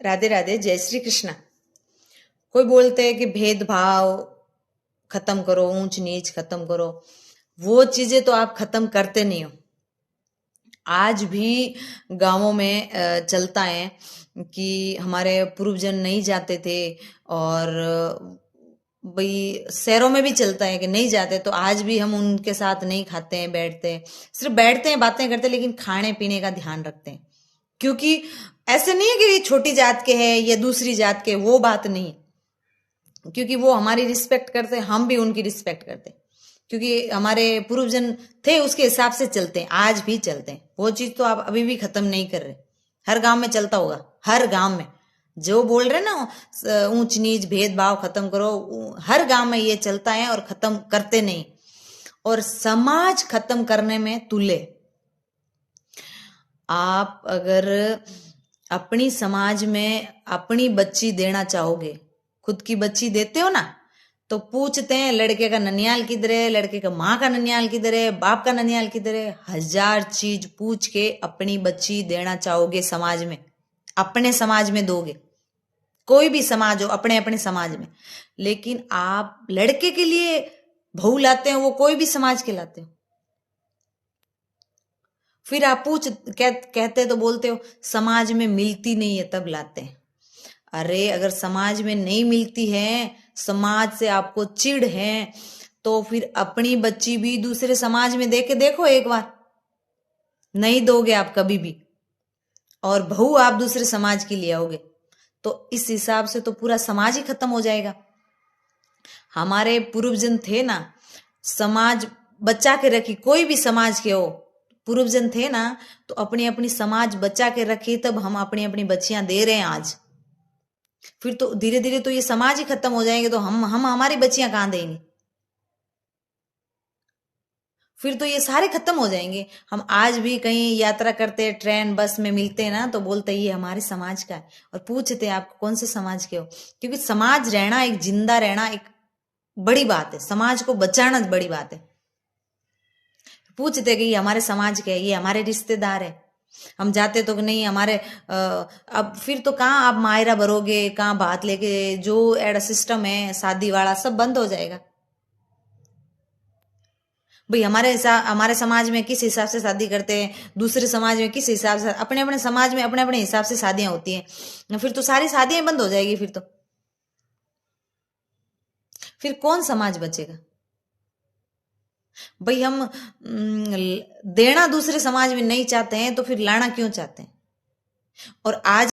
राधे राधे, जय श्री कृष्णा। कोई बोलते हैं कि भेदभाव खत्म करो, ऊंच नीच खत्म करो। वो चीजें तो आप खत्म करते नहीं हो। आज भी गांवों में चलता है कि हमारे पूर्वजन नहीं जाते थे, और भाई शहरों में भी चलता है कि नहीं जाते, तो आज भी हम उनके साथ नहीं खाते हैं, बैठते हैं, सिर्फ बैठते हैं, बातें करते हैं, लेकिन खाने पीने का ध्यान रखते हैं। क्योंकि ऐसे नहीं है कि छोटी जात के हैं या दूसरी जात के, वो बात नहीं, क्योंकि वो हमारी रिस्पेक्ट करते हैं, हम भी उनकी रिस्पेक्ट करते हैं, क्योंकि हमारे पूर्वजन थे उसके हिसाब से चलते हैं, आज भी चलते हैं। वो चीज तो आप अभी भी खत्म नहीं कर रहे। हर गांव में चलता होगा, हर गांव में जो बोल रहे ना ऊंच नीच भेदभाव खत्म करो, हर गांव में ये चलता है और खत्म करते नहीं। और समाज खत्म करने में तुले। आप अगर अपनी समाज में अपनी बच्ची देना चाहोगे, खुद की बच्ची देते हो ना, तो पूछते हैं लड़के का ननियाल किधर है, लड़के का माँ का ननियाल किधर है, बाप का ननियाल किधर है। 1000 चीज पूछ के अपनी बच्ची देना चाहोगे समाज में, अपने समाज में दोगे। कोई भी समाज हो, अपने अपने समाज में। लेकिन आप लड़के के लिए बहू लाते हो, वो कोई भी समाज के लाते हो। फिर आप कहते तो बोलते हो समाज में मिलती नहीं है तब लाते हैं। अरे अगर समाज में नहीं मिलती है, समाज से आपको चिढ़ है, तो फिर अपनी बच्ची भी दूसरे समाज में दे के देखो एक बार। नहीं दोगे आप कभी भी, और बहू आप दूसरे समाज की ले आओगे, तो इस हिसाब से तो पूरा समाज ही खत्म हो जाएगा। हमारे पूर्वजन थे ना, समाज बचा के रखी, कोई भी समाज के हो, पूर्वजन थे ना, तो अपनी अपनी समाज बचा के रखी, तब हम अपनी अपनी बच्चियां दे रहे हैं आज। फिर तो धीरे धीरे तो ये समाज ही खत्म हो जाएंगे, तो हम हमारी बच्चियां कहां देंगे? फिर तो ये सारे खत्म हो जाएंगे। हम आज भी कहीं यात्रा करते, ट्रेन बस में मिलते हैं ना, तो बोलते ये हमारे समाज का है, और पूछते आप कौन से समाज के हो। क्योंकि समाज रहना, एक जिंदा रहना एक बड़ी बात है, समाज को बचाना बड़ी बात है। पूछते कि ये हमारे समाज के है, ये हमारे रिश्तेदार है। हम जाते तो नहीं हमारे अब फिर तो कहाँ आप मायरा भरोगे, कहाँ बात लेके, जो एड सिस्टम है शादी वाला सब बंद हो जाएगा। भाई हमारे समाज में किस हिसाब से शादी करते हैं, दूसरे समाज में किस हिसाब से, अपने अपने समाज में अपने अपने हिसाब से शादियां होती हैं। फिर तो सारी शादियां बंद हो जाएगी। फिर कौन समाज बचेगा? भाई हम देना दूसरे समाज में नहीं चाहते हैं, तो फिर लाना क्यों चाहते हैं? और आज